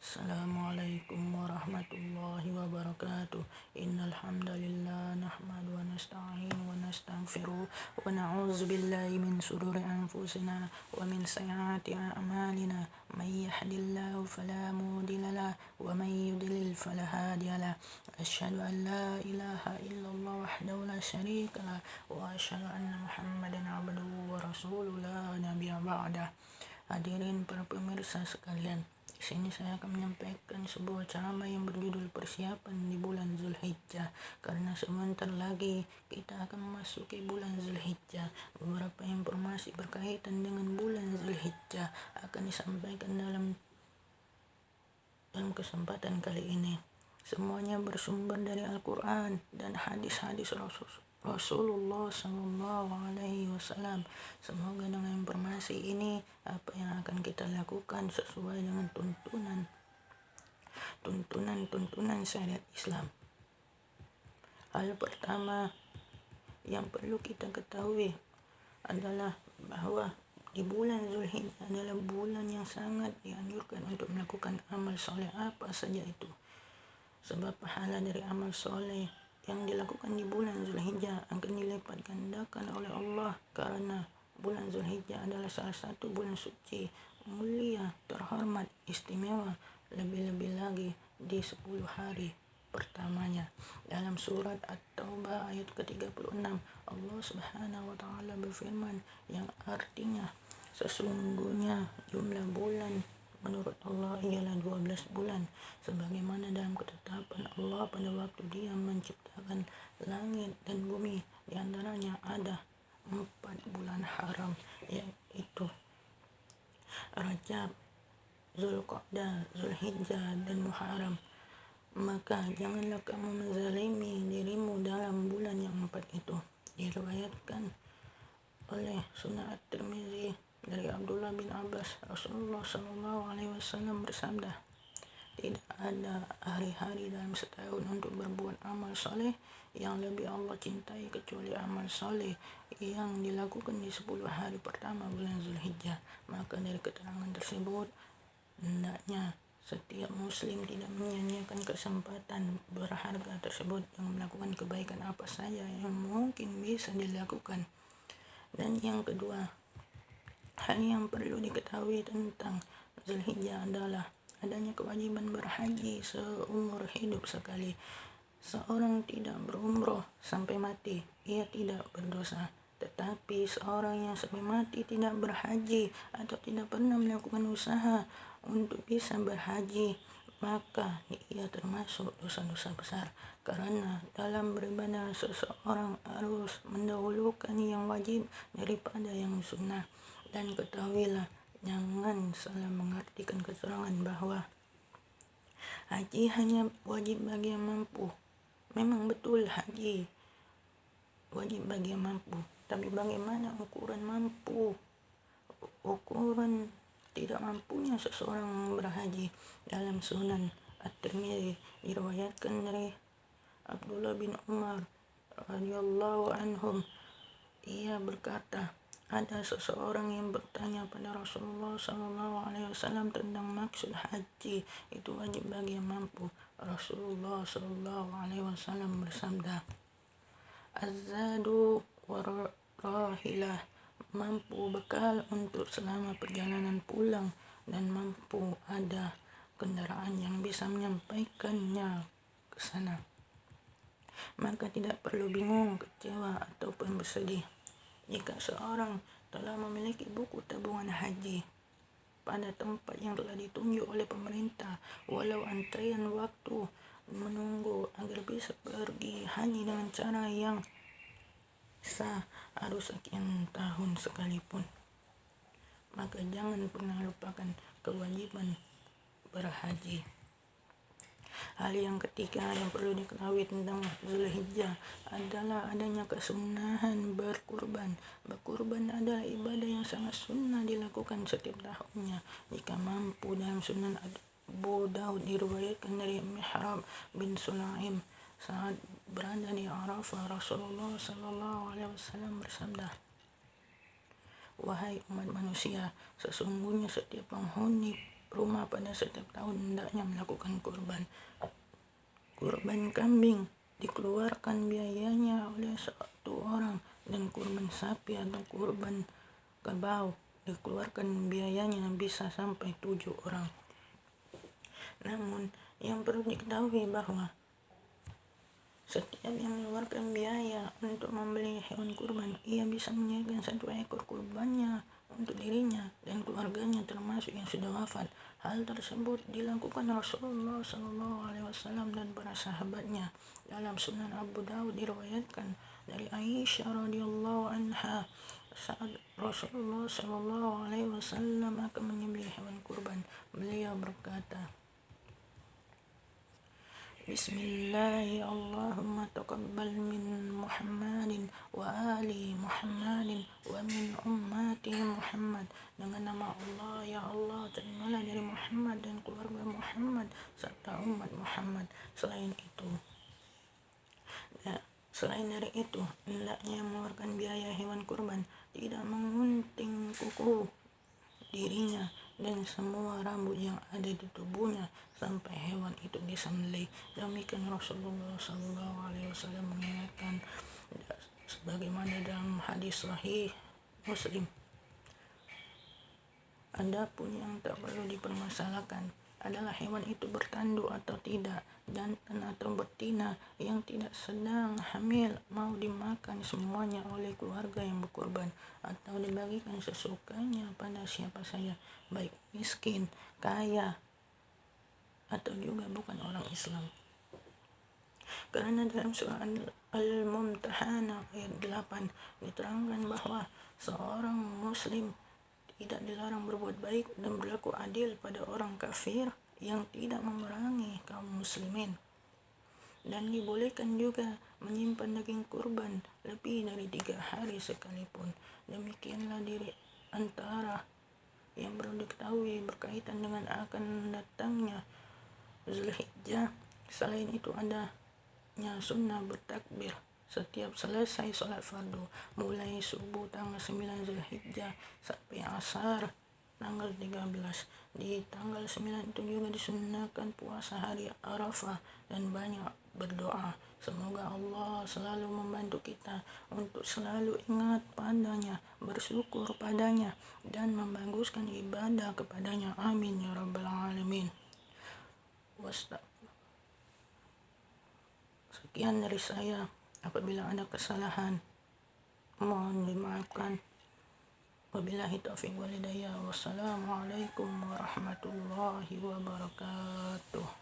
Assalamualaikum warahmatullahi wabarakatuh. Innal hamdalillah nahmadu wa nasta'inu wa nastaghfiruh wa na'udzu billahi min shururi anfusina wa min sayyiati a'malina. May yahdihillahu fala mudilla lahu wa may yudlil fala hadiya lahu. Asyhadu an la ilaha illallah wahdahu la syarika lahu wa asyhadu anna Muhammadan abduhu wa rasuluhu la nabiyya ba'dah. Hadirin para pemirsa sekalian, di sini saya akan menyampaikan sebuah ceramah yang berjudul persiapan di bulan Zulhijjah. Karena sebentar lagi kita akan memasuki bulan Zulhijjah. Beberapa informasi berkaitan dengan bulan Zulhijjah akan disampaikan dalam kesempatan kali ini. Semuanya bersumber dari Al-Quran dan hadis-hadis Rasulullah SAW. Semoga dengan informasi ini apa yang akan kita lakukan sesuai dengan tuntunan syariat Islam. Hal pertama yang perlu kita ketahui adalah bahwa di bulan Zulhijjah adalah bulan yang sangat dianjurkan untuk melakukan amal soleh apa saja itu. Sebab pahala dari amal soleh yang dilakukan di bulan Zulhijjah akan dilipat gandakan oleh Allah, karena bulan Zulhijjah adalah salah satu bulan suci, mulia, terhormat, istimewa, lebih-lebih lagi di 10 hari pertamanya. Dalam surat At-Taubah ayat ke-36, Allah Subhanahu wa taala berfirman yang artinya, sesungguhnya jumlah bulan menurut Allah ialah 12 bulan, sebagaimana dalam ketetapan Allah pada waktu Dia menciptakan langit dan bumi. Di antaranya ada 4 bulan haram, yaitu Rajab, Zulqa'dah, Zulhijjah, dan Muharram. Maka janganlah kamu menzalimi dirimu dalam bulan yang 4 itu. Diriwayatkan oleh Sunan At-Tirmizi dari Abdullah bin Abbas, Rasulullah SAW bersabda, tidak ada hari-hari dalam setahun untuk berbuat amal soleh yang lebih Allah cintai kecuali amal soleh yang dilakukan di 10 hari pertama bulan Zulhijjah. Maka dari keterangan tersebut, hendaknya setiap muslim tidak menyia-nyiakan kesempatan berharga tersebut dengan melakukan kebaikan apa saja yang mungkin bisa dilakukan. Dan yang kedua, hal yang perlu diketahui tentang Zulhijjah adalah adanya kewajiban berhaji seumur hidup sekali. Seorang tidak berumroh sampai mati, ia tidak berdosa. Tetapi seorang yang sampai mati tidak berhaji atau tidak pernah melakukan usaha untuk bisa berhaji, maka ia termasuk dosa-dosa besar. Karena dalam beribadah seseorang harus mendahulukan yang wajib daripada yang sunnah. Dan ketahuilah, jangan salah mengartikan keterangan bahwa haji hanya wajib bagi yang mampu. Memang betul haji wajib bagi yang mampu, tapi bagaimana ukuran mampu? Ukuran tidak mampunya seseorang berhaji. Dalam Sunan At-Tirmizi diriwayatkan dari Abdullah bin Umar radhiyallahu anhum, ia berkata, ada seseorang yang bertanya pada Rasulullah SAW tentang maksud haji itu wajib bagi yang mampu. Rasulullah SAW bersabda, Az-zadu warahilah, mampu bekal untuk selama perjalanan pulang, dan mampu ada kendaraan yang bisa menyampaikannya ke sana. Maka tidak perlu bingung, kecewa, ataupun bersedih jika seorang telah memiliki buku tabungan haji pada tempat yang telah ditunjuk oleh pemerintah, walau antrian waktu menunggu agar bisa pergi haji dengan cara yang sah harus sekian tahun sekalipun. Maka jangan pernah lupakan kewajiban berhaji. Hal yang ketiga yang perlu diketahui tentang Zulhijjah adalah adanya kesunahan berkurban. Berkurban adalah ibadah yang sangat sunnah dilakukan setiap tahunnya. Jika mampu, dalam Sunan Abu Daud diriwayatkan dari Mihrab bin Sulaim, saat berada di Arafah, Rasulullah SAW bersabda, wahai umat manusia, sesungguhnya setiap penghuni rumah pada setiap tahun hendaknya melakukan kurban kambing dikeluarkan biayanya oleh satu orang, dan kurban sapi atau kurban kerbau dikeluarkan biayanya bisa sampai 7 orang. Namun yang perlu diketahui bahwa setiap yang mengeluarkan biaya untuk membeli hewan kurban, ia bisa menyediakan 1 ekor kurbannya untuk dirinya dan keluarganya termasuk yang sudah wafat. Hal tersebut dilakukan Rasulullah SAW dan para sahabatnya. Dalam Sunan Abu Dawud diriwayatkan dari Aisyah radhiyallahu anha, saat Rasulullah SAW akan menyembelih hewan kurban, beliau berkata, Bismillahi Allahumma taqabbal min Muhammadin wa ali Muhammadin wa min ummati Muhammad. Dengan nama Allah, ya Allah, terimalah dari Muhammad dan keluarga Muhammad serta umat Muhammad. Selain dari itu, hendaknya mengeluarkan biaya hewan kurban tidak mengunting kuku dirinya dan semua rambut yang ada di tubuhnya sampai hewan itu disembelih. Demikian Rasulullah SAW mengingatkan, sebagaimana dalam hadis sahih Muslim. Adapun yang tak perlu dipermasalahkan adalah hewan itu bertanduk atau tidak, jantan atau betina yang tidak sedang hamil mau dimakan semuanya oleh keluarga yang berkorban atau dibagikan sesukanya pada siapa saja, baik miskin, kaya, atau juga bukan orang Islam. Karena dalam surah Al-Mumtahanah ayat 8 diterangkan bahwa seorang muslim tidak dilarang berbuat baik dan berlaku adil pada orang kafir yang tidak memerangi kaum muslimin, dan dibolehkan juga menyimpan daging kurban lebih dari 3 hari sekalipun. Demikianlah diri antara yang perlu diketahui berkaitan dengan akan datangnya Zulhijjah. Selain itu adanya sunnah bertakbir setiap selesai sholat fardu, mulai subuh tanggal 9 Zulhijjah sampai asar tanggal 13. Di tanggal 9 itu juga disunnahkan puasa hari Arafah dan banyak berdoa. Semoga Allah selalu membantu kita untuk selalu ingat padanya, bersyukur padanya, dan membaguskan ibadah kepadanya. Amin ya rabbal alamin. Sekian dari saya. Apabila ada kesalahan, mohon dimaafkan. Wabillahi taufiq wal hidayah. Wassalamualaikum warahmatullahi wabarakatuh.